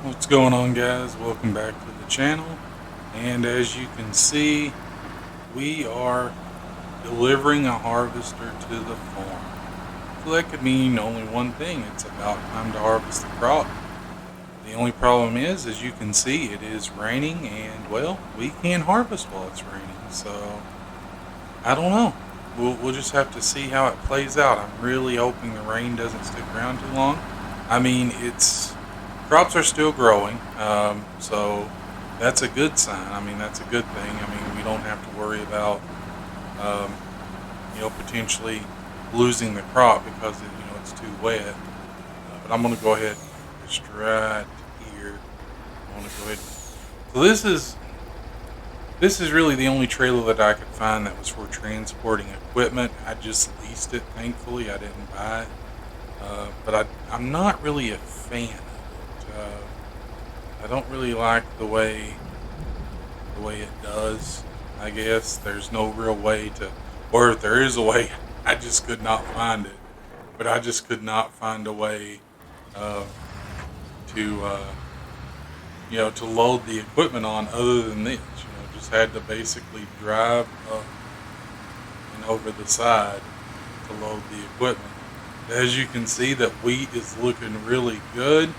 What's going on, guys? Welcome back to the channel. And as you can see, we are delivering a harvester to the farm. So that could mean only one thing. It's about time to harvest the crop. The only problem is, as you can see, it is raining and, well, we can't harvest while it's raining. So I don't know. We'll just have to see how it plays out. I'm really hoping the rain doesn't stick around too long. I mean, it's crops are still growing, so that's a good sign. I mean, that's a good thing. I mean, we don't have to worry about um, potentially losing the crop because it's too wet. But I'm going to go ahead and just right here. I want to go ahead. So this is really the only trailer that I could find that was for transporting equipment. I just leased it. Thankfully, I didn't buy it. I'm not really a fan of it. I don't really like the way it does. I guess there's no real way to, or if there is a way, I just could not find it. But I just could not find a way uh, to load the equipment on other than this. Just had to basically drive up and over the side to load the equipment. As you can see, that wheat is looking really good.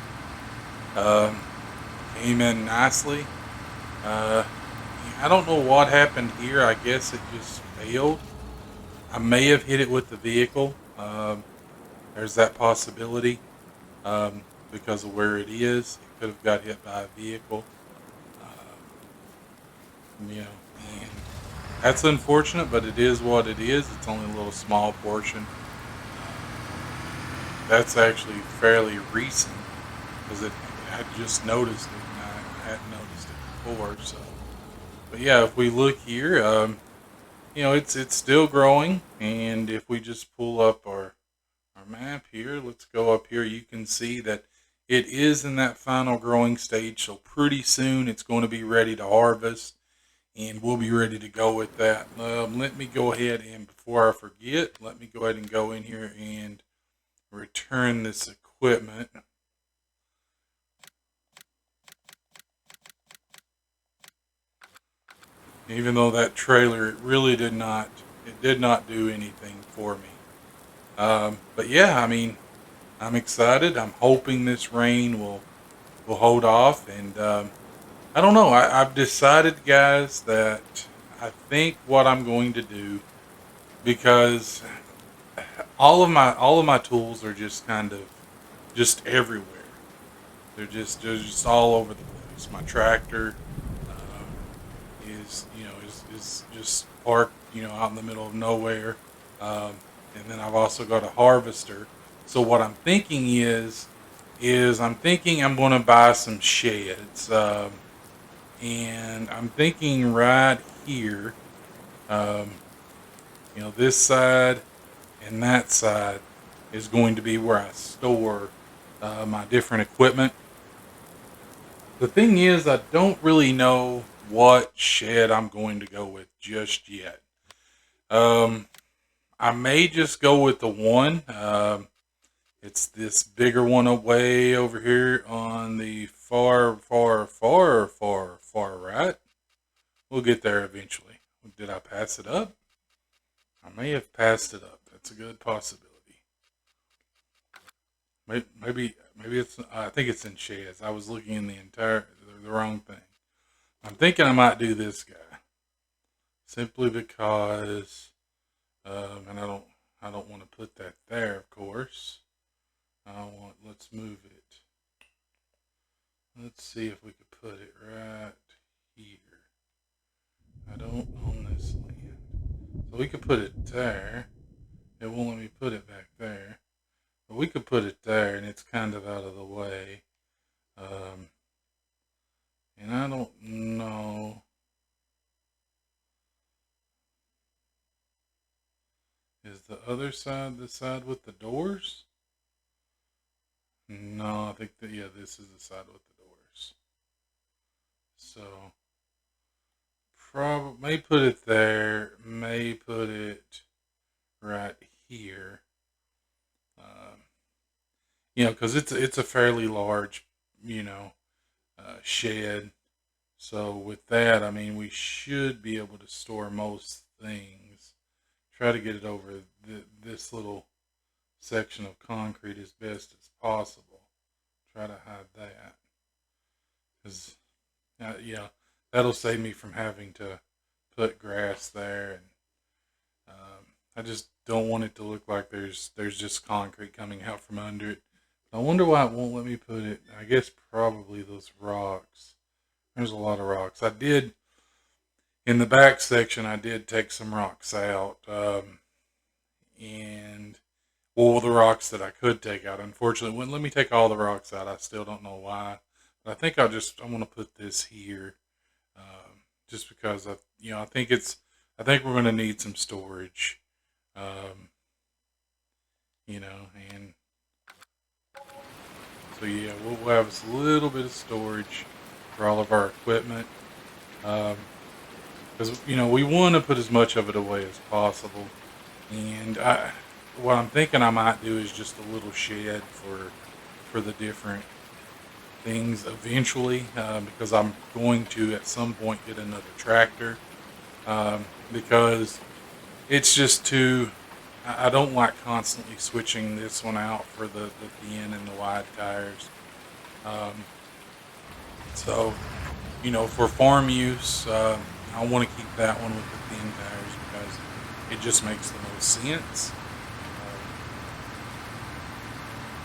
Um, Came in nicely. Uh, I don't know what happened here. I guess it just failed. I may have hit it with the vehicle. There's that possibility because of where it is. It could have got hit by a vehicle. And that's unfortunate, but it is what it is. It's only a little small portion. That's actually fairly recent because I just noticed it and I hadn't noticed it before. So, but yeah, if we look here, it's still growing, and if we just pull up our map here, let's go up here. You can see that it is in that final growing stage. So pretty soon it's going to be ready to harvest, and we'll be ready to go with that. Let me go ahead and before I forget, let me go ahead and go in here and return this equipment. Even though that trailer, it did not do anything for me. But yeah, I mean, I'm excited. I'm hoping this rain will hold off, and I don't know. I've decided, guys, that I think what I'm going to do, because all of my tools are just kind of just everywhere. They're just all over the place. My tractor is just parked out in the middle of nowhere, and then I've also got a harvester. So what I'm thinking is I'm thinking I'm going to buy some sheds, and I'm thinking right here, um, this side and that side is going to be where I store my different equipment. The thing is, I don't really know what shed I'm going to go with just yet. Um, I may just go with the one. It's this bigger one away over here on the far right. We'll get there eventually. Did I pass it up? I may have passed it up. That's a good possibility. Maybe it's. I think it's in sheds. I was looking in the wrong thing. I'm thinking I might do this guy simply because, and I don't want to put that there, of course. Let's move it. Let's see if we could put it right here. I don't own this land. So we could put it there. It won't let me put it back there. But we could put it there and it's kind of out of the way. Um, and I don't know. Is the other side the side with the doors? No, I think that, yeah, this is the side with the doors. So probably may put it there, may put it right here. Um, because it's a fairly large, you know, shed. So with that, I mean, we should be able to store most things. Try to get it over this little section of concrete as best as possible. Try to hide that. Because, that'll save me from having to put grass there. And I just don't want it to look like there's just concrete coming out from under it. I wonder why it won't let me put it. I guess probably those rocks. There's a lot of rocks. I did, in the back section, I did take some rocks out. And all the rocks that I could take out. Unfortunately, it wouldn't let me take all the rocks out. I still don't know why. But I think I'm going to put this here. Just because I think we're going to need some storage. Um, and so yeah, we'll have a little bit of storage for all of our equipment. Because we want to put as much of it away as possible. And what I'm thinking I might do is just a little shed for the different things eventually, because I'm going to at some point get another tractor, because it's just too. I don't like constantly switching this one out for the thin and the wide tires. Um, so, for farm use, I want to keep that one with the thin tires because it just makes the most sense.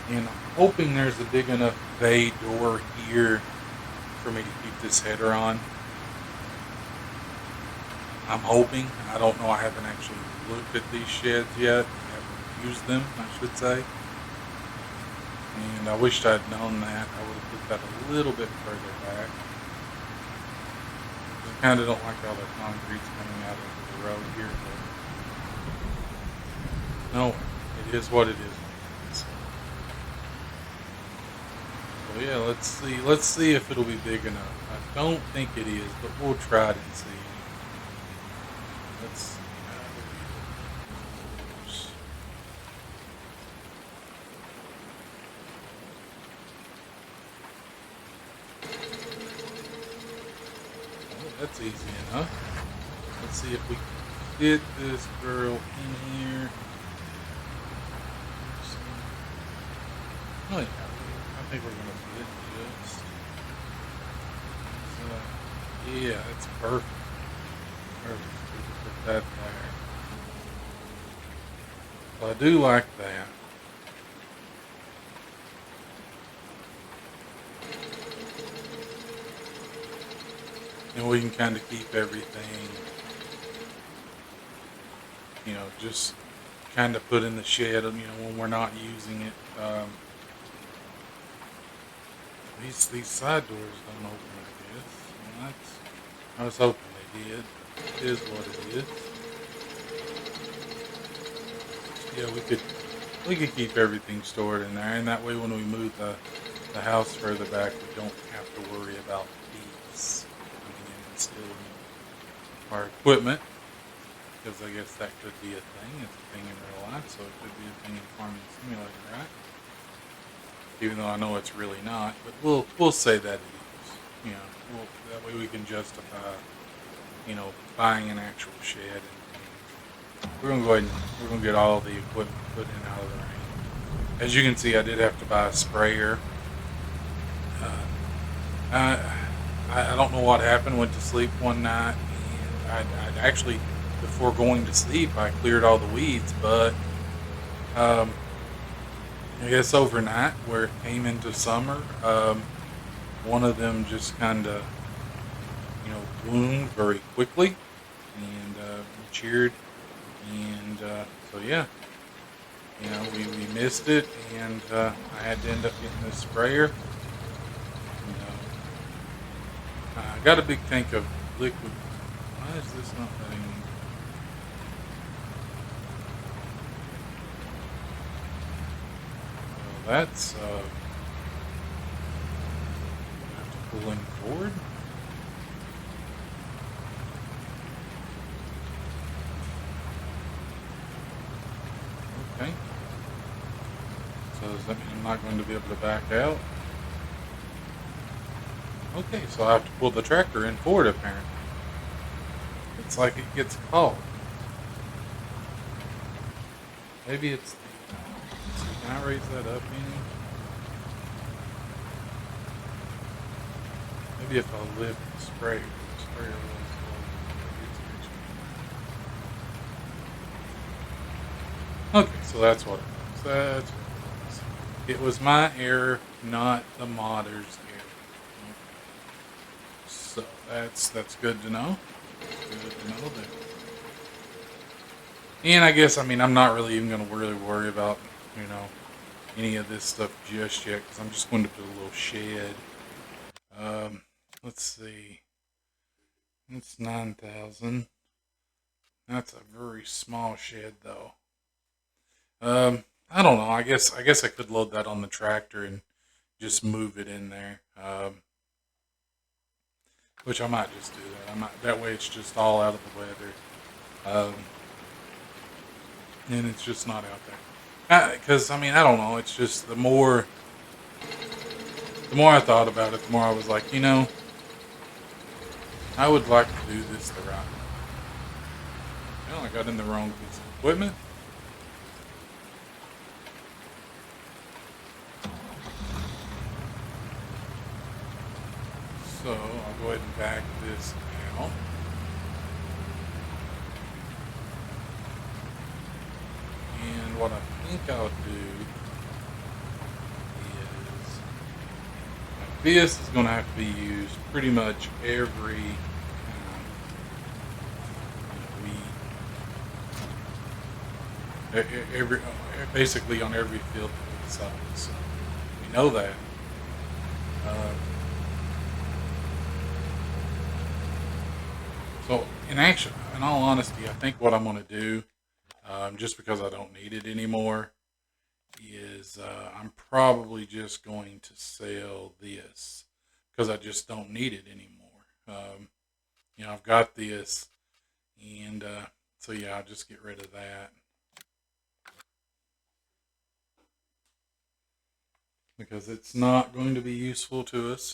And I'm hoping there's a big enough bay door here for me to keep this header on. I'm hoping. I don't know. I haven't actually looked at these sheds yet. I haven't used them, I should say. And I wished I'd known that. I would have put that a little bit further back. I kind of don't like all the concrete's coming out of the road here. But no, it is what it is. So yeah, let's see if it'll be big enough. I don't think it is, but we'll try it and see. Let's see. Oh, that's easy enough. Let's see if we can fit this girl in here. Oh yeah, I think we're gonna fit just. Yeah, that's perfect. Perfect. We can put that there. So I do like that. And we can kind of keep everything, just kind of put in the shed, when we're not using it. These side doors don't open like this. Well, I was hoping they did. It is what it is. Yeah, we could keep everything stored in there, and that way when we move the house further back, we don't have to worry about thieves coming in and stealing our equipment. Because I guess that could be a thing. It's a thing in real life, so it could be a thing in Farming Simulator, right? Even though I know it's really not, but we'll say that it is. That way we can justify, buying an actual shed. And we're gonna go ahead and we're gonna get all the equipment put in out of the rain. As you can see, I did have to buy a sprayer. Uh, I don't know what happened. Went to sleep one night, and I actually, before going to sleep, I cleared all the weeds, but I guess overnight, where it came into summer, one of them just kind of, bloomed very quickly and matured. And so, yeah, we missed it, and I had to end up getting this sprayer. And, I got a big tank of liquid. Why is this not letting me? That's have to pull in forward. Okay. So does that mean I'm not going to be able to back out? Okay, so I have to pull the tractor in forward apparently. It's like it gets caught. Maybe it's the. Let's see, can I raise that up any? Maybe if I lift the sprayer really slow, maybe it's reaching. Okay, so that's what it was. That's what it was. It was my error, not the modder's error. So that's good to know. Good to know that. And I guess I mean I'm not really even going to really worry about you know any of this stuff just yet because I'm just going to put a little shed. Um, let's see. It's 9,000. That's a very small shed though. I don't know. I guess I could load that on the tractor and just move it in there. Which I might just do that. I might that way it's just all out of the weather. Um, and it's just not out there. Because I mean I don't know. It's just the more I thought about it, the more I was like, I would like to do this the right way. Well, I got in the wrong piece of equipment. So I'll go ahead and back this out. And what I think I'll do is this is going to have to be used pretty much every every basically on every field that we decide. So we know that. Uh, so in all honesty, I think what I'm going to do, just because I don't need it anymore, is I'm probably just going to sell this because I just don't need it anymore. I've got this, and so yeah, I'll just get rid of that because it's not going to be useful to us.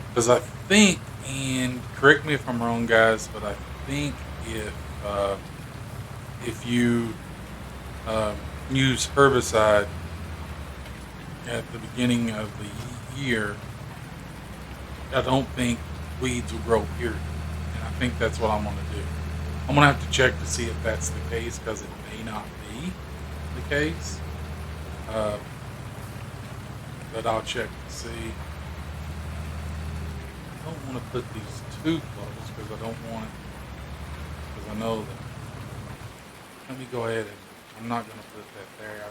Because I think, and correct me if I'm wrong, guys, but I think if uh, if you um, use herbicide at the beginning of the year, I don't think weeds will grow, period. And I think that's what I'm going to do. I'm going to have to check to see if that's the case because it may not be the case. Uh, but I'll check to see. I don't want to put these too close because I don't want, because I know that. Let me go ahead and, I'm not going to put that there.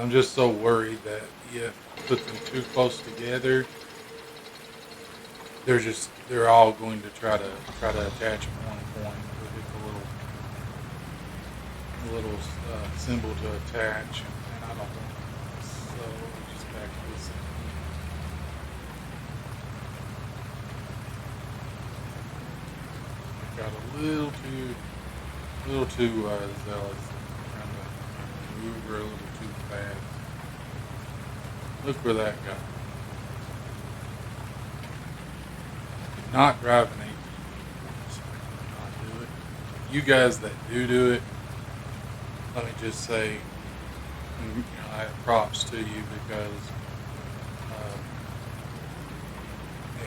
I'm just so worried that if I put them too close together, they're all going to try to attach at one point with a little symbol to attach, and I don't want that. So let me just back this in. I got a little too zealous, trying to move her a little too fast. Look where that got me. Not drive an 18. Not do it. You guys that do it, let me just say, I have props to you because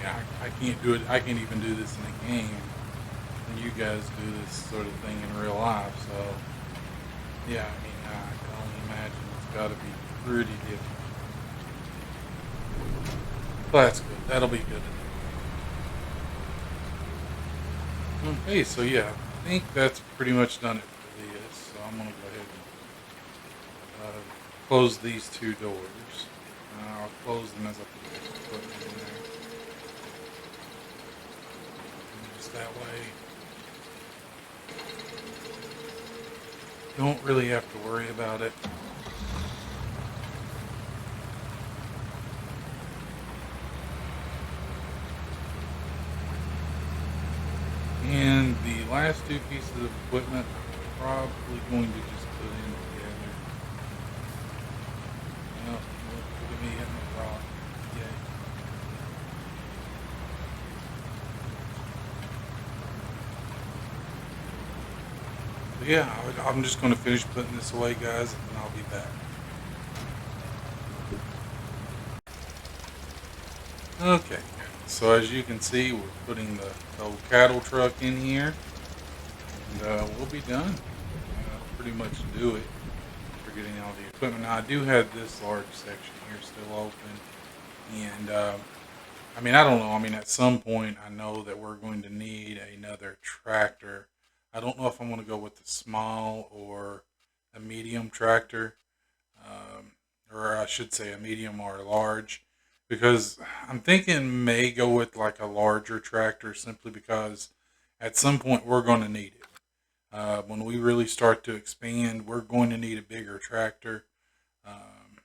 yeah, I can't do it. I can't even do this in a game, and you guys do this sort of thing in real life. So yeah, I mean, I can only imagine it's got to be pretty different. Well, that's good. That'll be good. Okay, so yeah, I think that's pretty much done it for this. So I'm gonna go ahead and close these two doors. I'll close them as I put this equipment in there. And just that way, don't really have to worry about it. And the last two pieces of equipment, I'm probably going to just put in together. Well, look at me hitting the rock. yeah, I'm just going to finish putting this away, guys, and then I'll be back. Okay, so as you can see, we're putting the old cattle truck in here, and we'll be done. That'll pretty much do it for getting all the equipment. Now, I do have this large section here still open, and I mean, I don't know. I mean, at some point, I know that we're going to need another tractor. I don't know if I'm going to go with the small or a medium tractor, um, or I should say a medium or a large, because I'm thinking may go with like a larger tractor simply because at some point we're going to need it. When we really start to expand, we're going to need a bigger tractor um,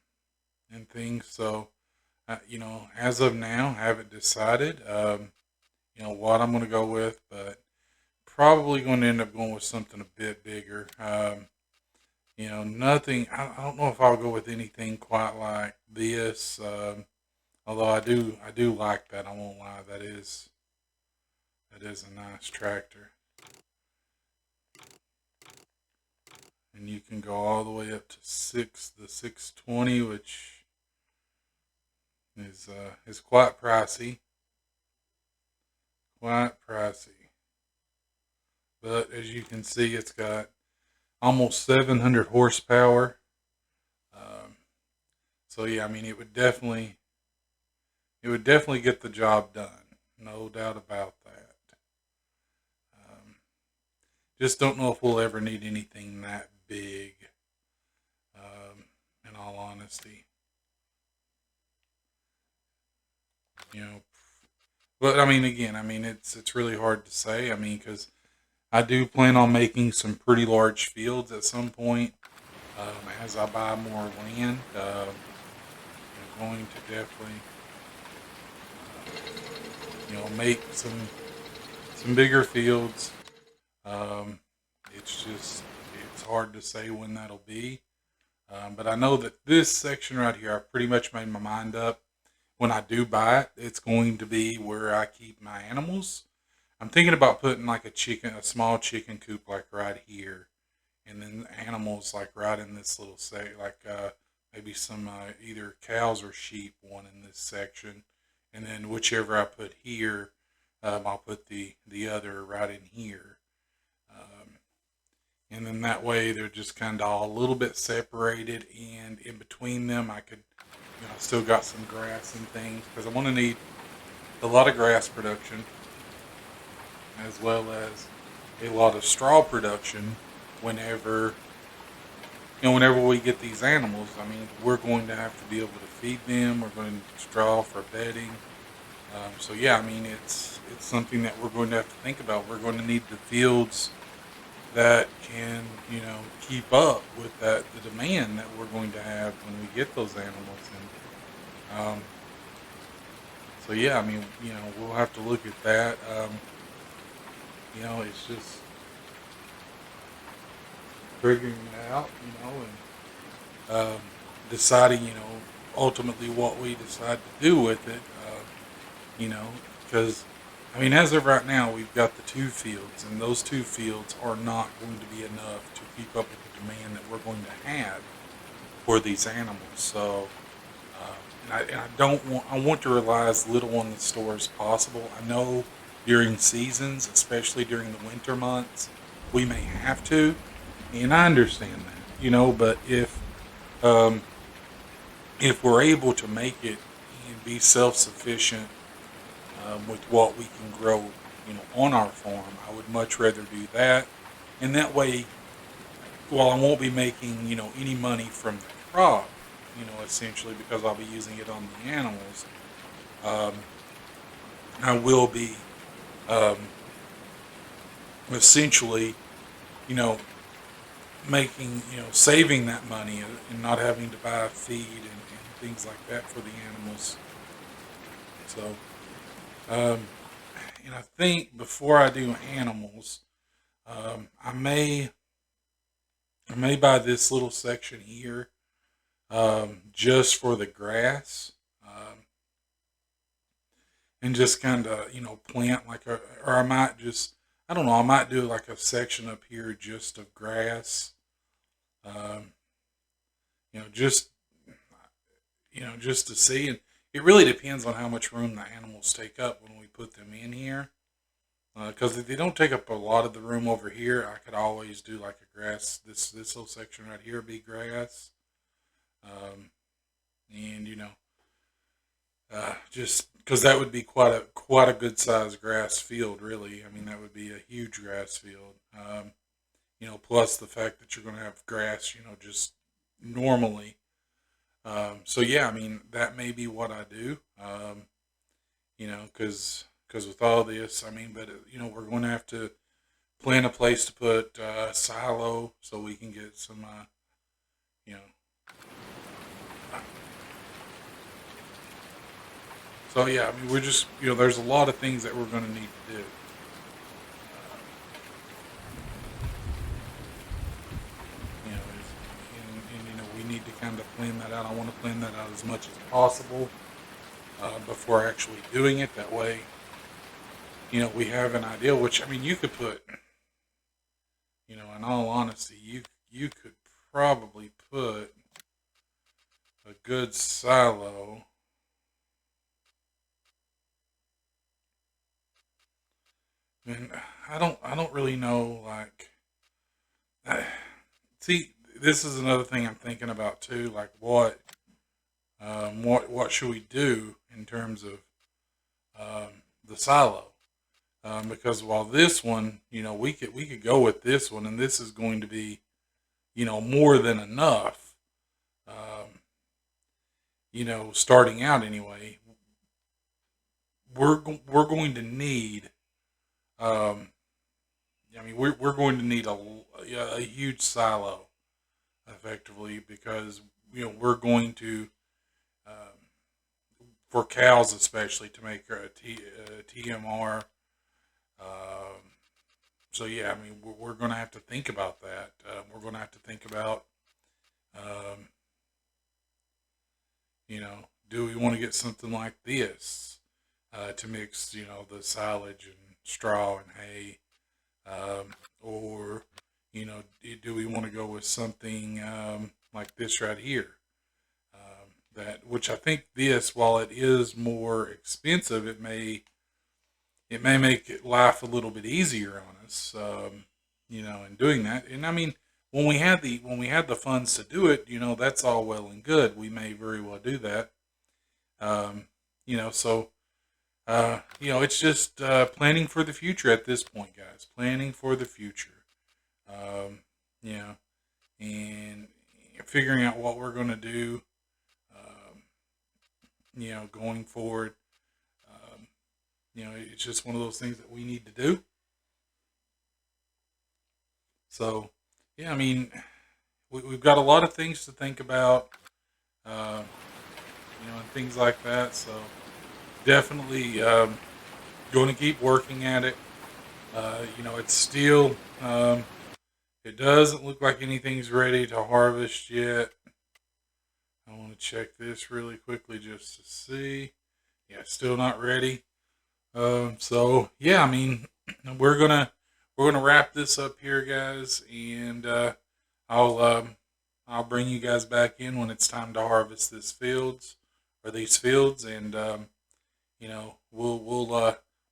and things. So, as of now, I haven't decided, what I'm going to go with, but probably going to end up going with something a bit bigger. Nothing. I don't know if I'll go with anything quite like this. Although I do like that. I won't lie. That is a nice tractor, and you can go all the way up to the 620, which is quite pricey, quite pricey. But as you can see, it's got almost 700 horsepower. Um, so yeah, I mean, it would definitely get the job done, no doubt about that. Um, just don't know if we'll ever need anything that big. In all honesty, you know. But I mean, again, I mean, it's really hard to say. I mean, because I do plan on making some pretty large fields at some point as I buy more land. I'm going to definitely, make some bigger fields. Um, it's hard to say when that'll be. But I know that this section right here, I pretty much made my mind up. When I do buy it, it's going to be where I keep my animals. I'm thinking about putting like a small chicken coop like right here, and then animals like right in this little like maybe some either cows or sheep one in this section, and then whichever I put here, I'll put the other right in here. Um, and then that way they're just kind of all a little bit separated, and in between them I could, still got some grass and things because I want to need a lot of grass production as well as a lot of straw production whenever whenever we get these animals. I mean, we're going to have to be able to feed them. We're going to straw for bedding. So yeah, I mean, it's something that we're going to have to think about. We're going to need the fields that can keep up with the demand that we're going to have when we get those animals. And so yeah, I mean, we'll have to look at that. It's just figuring it out, and deciding, ultimately what we decide to do with it. You know, because I mean, as of right now, we've got the two fields, and those two fields are not going to be enough to keep up with the demand that we're going to have for these animals. So, and I don't want I want to rely as little on the store as possible. I know during seasons, especially during the winter months, we may have to, and I understand that, But um, if we're able to make it and be self sufficient with what we can grow, on our farm, I would much rather do that, and that way, while I won't be making, any money from the crop, essentially because I'll be using it on the animals, um, I will be um, essentially, you know, saving that money and not having to buy feed and things like that for the animals. So, um, and I think before I do animals, I may buy this little section here just for the grass, and just kind of plant like or I might just I don't know. I might do like a section up here just of grass. Um, you know, just just to see, and it really depends on how much room the animals take up when we put them in here. Because if they don't take up a lot of the room over here, I could always do like a grass. This little section right here be grass, um, and just because that would be quite a good sized grass field, really. I mean, that would be a huge grass field. Plus the fact that you're going to have grass, just normally. So yeah, I mean, that may be what I do. Because with all this, I mean, but we're going to have to plan a place to put silo so we can get some, you know. uh, So yeah, I mean, we're just there's a lot of things that we're going to need to do. And we need to kind of plan that out. I want to plan that out as much as possible before actually doing it. That way, we have an idea. Which I mean, you could put, in all honesty, you could probably put a good silo. I mean, I don't really know. Like, see, this is another thing I'm thinking about too. Like, what should we do in terms of the silo? Because while this one, we could go with this one, and this is going to be, more than enough. Um, Starting out anyway, we're going to need. Um, I mean, we're going to need a huge silo, effectively, because we're going to for cows especially to make a TMR. Um, so yeah, I mean, we're going to have to think about that. We're going to have to think about, um, do we want to get something like this to mix, the silage and straw and hay, or do we want to go with something like this right here? That which I think this, while it is more expensive, it may make life a little bit easier on us, in doing that. And I mean, when we had the funds to do it, that's all well and good. We may very well do that. So it's just planning for the future at this point, guys. Planning for the future. Um, you know, and figuring out what we're going to do. Um, going forward. Um, it's just one of those things that we need to do. So, yeah, I mean, we've got a lot of things to think about, uh, and things like that. So, definitely going to keep working at it. It's still, it doesn't look like anything's ready to harvest yet. I want to check this really quickly just to see. Yeah, still not ready. So yeah, I mean, we're gonna we're gonna wrap this up here, guys, and I'll um, I'll bring you guys back in when it's time to harvest these fields, and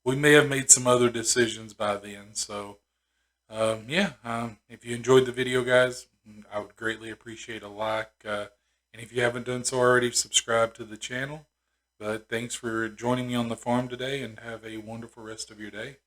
we may have made some other decisions by then. So yeah, if you enjoyed the video, guys, I would greatly appreciate a like, and if you haven't done so already, subscribe to the channel. But thanks for joining me on the farm today, and have a wonderful rest of your day.